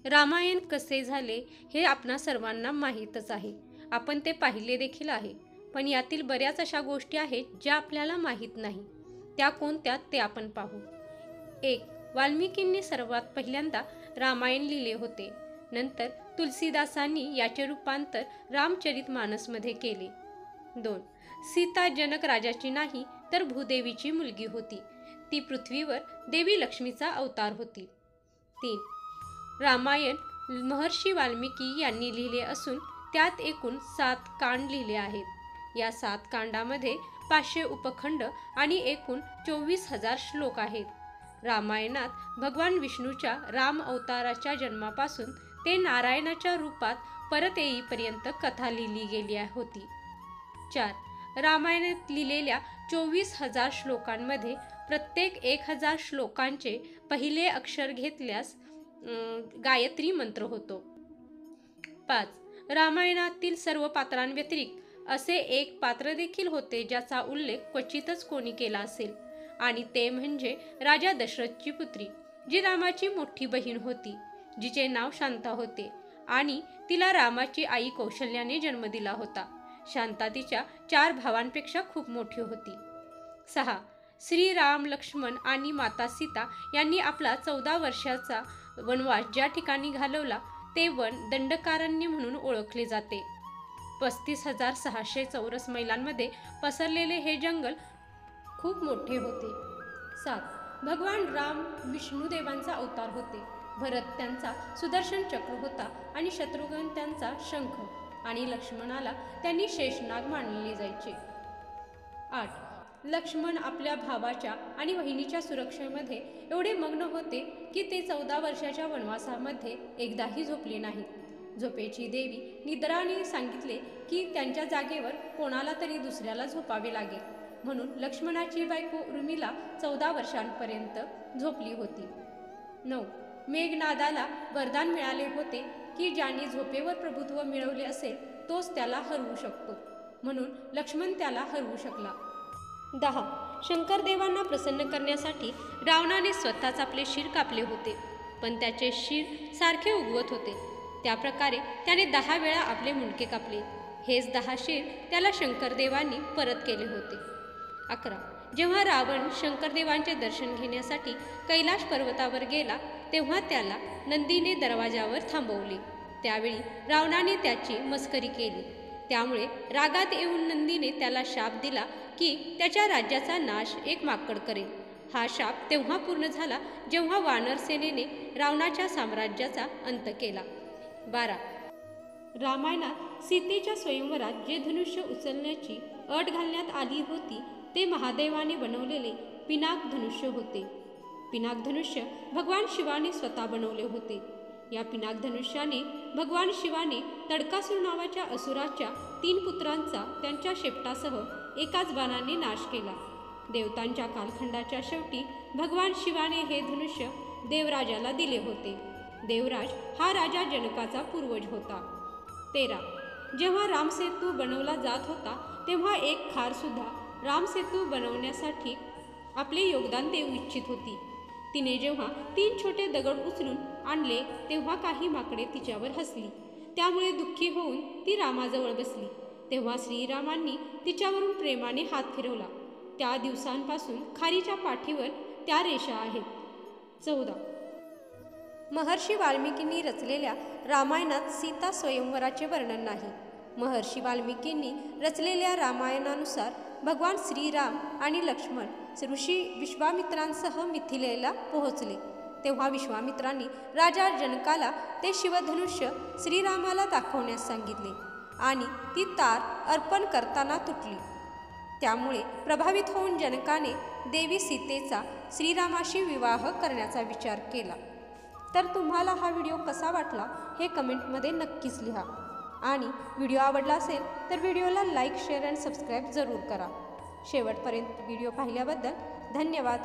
रामायण कसे झाले हे आपणा सर्वांना माहीतच आहे. आपण ते पाहिले देखील आहे. पण यातील बऱ्याच अशा गोष्टी आहेत ज्या आपल्याला माहीत नाही. त्या कोणत्या ते आपण पाहू. 1. वाल्मिकींनी सर्वात पहिल्यांदा रामायण लिहिले होते. नंतर तुलसीदासांनी याचे रूपांतर रामचरितमानसमध्ये केले. 2. सीता जनक राजाची नाही तर भूदेवीची मुलगी होती. ती पृथ्वीवर देवी लक्ष्मीचा अवतार होती. 3. रामायण महर्षी वाल्मिकी यांनी लिहिले असून त्यात एकूण 7 कांड लिहिले आहेत. या 7 कांडामध्ये 500 उपखंड आणि एकूण 24,000 श्लोक आहेत. रामायणात भगवान विष्णूच्या राम अवताराच्या जन्मापासून ते नारायणाच्या रूपात परत येईपर्यंत कथा लिहिली गेली होती. 4. रामायणात लिहिलेल्या 24,000 श्लोकांमध्ये प्रत्येक 1,000 श्लोकांचे पहिले अक्षर घेतल्यास गायत्री मंत्र होतो. 5. रामायणातील सर्व पात्रांव्यतिरिक्त असे एक पात्र देखील होते ज्याचा उल्लेख क्वचितच कोणी केला असेल, आणि ते म्हणजे राजा दशरथची पुत्री, जी रामाची मोठी बहीण होती, जिचे नाव शांता होते आणि तिला रामाची आई कौशल्याने जन्म दिला होता. शांता तिच्या 4 भावांपेक्षा खूप मोठी होती. 6. श्री राम, लक्ष्मण आणि माता सीता यांनी आपला 14 वर्षाचा वनवास ज्या ठिकाणी घालवला ते वन दंडकारण्य म्हणून ओळखले जाते. 35,600 चौरस मैलांमध्ये पसरलेले हे जंगल खूप मोठे होते. 7. भगवान राम विष्णुदेवांचा अवतार होते. भरत त्यांचा सुदर्शन चक्र होता आणि शत्रुघ्न त्यांचा शंख, आणि लक्ष्मणाला त्यांनी शेषनाग मानले जायचे. 8. लक्ष्मण आपल्या भावाच्या आणि बहिणीच्या सुरक्षेमध्ये एवढे मग्न होते की ते 14 वर्षाच्या वनवासामध्ये एकदाही झोपले नाहीत. झोपेची देवी निद्राने सांगितले की त्यांच्या जागेवर कोणाला तरी दुसऱ्याला झोपावे लागेल, म्हणून लक्ष्मणाची बायको उर्मिला 14 वर्षांपर्यंत झोपली होती. 9. मेघनादाला वरदान मिळाले होते की ज्याने झोपेवर प्रभुत्व मिळवले असेल तोच त्याला हरवू शकतो, म्हणून लक्ष्मण त्याला हरवू शकला. 10. शंकरदेवांना प्रसन्न करण्यासाठी रावणाने स्वतःच आपले शिर कापले होते, पण त्याचे शिर सारखे उगवत होते. त्याप्रकारे त्याने 10 वेळा आपले मुंडके कापले. हेच 10 शिर त्याला शंकरदेवांनी परत केले होते. 11. जेव्हा रावण शंकरदेवांचे दर्शन घेण्यासाठी कैलाश पर्वतावर गेला तेव्हा त्याला नंदीने दरवाजावर थांबवले. त्यावेळी रावणाने त्याची मस्करी केली. त्यामुळे रागात येऊन नंदीने त्याला शाप दिला की त्याच्या राज्याचा नाश एक माकड करेल. हा शाप तेव्हा पूर्ण झाला जेव्हा वानर सेनेने रावणाच्या साम्राज्याचा अंत केला. 12. रामायणात सीतेच्या स्वयंवरात जे धनुष्य उचलण्याची अट घालण्यात आली होती ते महादेवाने बनवलेले पिनाक धनुष्य होते. पिनाक धनुष्य भगवान शिवाने स्वतः बनवले होते. या पिनाक धनुष्याने भगवान शिवाने तडकासूर नावाच्या असुराच्या 3 पुत्रांचा त्यांच्या शेपटासह एकाच बाणाने नाश केला. देवतांच्या कालखंडाच्या शेवटी भगवान शिवाने हे धनुष्य देवराजाला दिले होते. देवराज हा राजा जनकाचा पूर्वज होता. 13. जेव्हा रामसेतू बनवला जात होता तेव्हा एक खारसुद्धा रामसेतू बनवण्यासाठी आपले योगदान देऊ इच्छित होती. तिने जेव्हा 3 छोटे दगड उचलून आणले तेव्हा काही माकडे तिच्यावर हसली. त्यामुळे दुःखी होऊन ती रामाजवळ बसली. तेव्हा श्रीरामांनी तिच्यावरून प्रेमाने हात फिरवला. त्या दिवसांपासून खारीच्या पाठीवर त्या रेषा आहेत. 14. महर्षी वाल्मिकींनी रचलेल्या रामायणात सीता स्वयंवराचे वर्णन नाही. महर्षी वाल्मिकींनी रचलेल्या रामायणानुसार भगवान श्रीराम आणि लक्ष्मण ऋषी विश्वामित्रांसह मिथिलेला पोहोचले. तेव्हा विश्वामित्रांनी राजा जनकाला ते शिवधनुष्य श्रीरामाला दाखवण्यास सांगितले आणि ती तार अर्पण करताना तुटली. त्यामुळे प्रभावित होऊन जनकाने देवी सीतेचा श्रीरामाशी विवाह करण्याचा विचार केला. तर तुम्हाला हा व्हिडिओ कसा वाटला हे कमेंटमध्ये नक्कीच लिहा, आणि व्हिडिओ आवडला असेल तर व्हिडिओला लाईक, शेअर आणि सबस्क्राईब जरूर करा. शेवटपर्यंत व्हिडिओ पाहिल्याबद्दल धन्यवाद.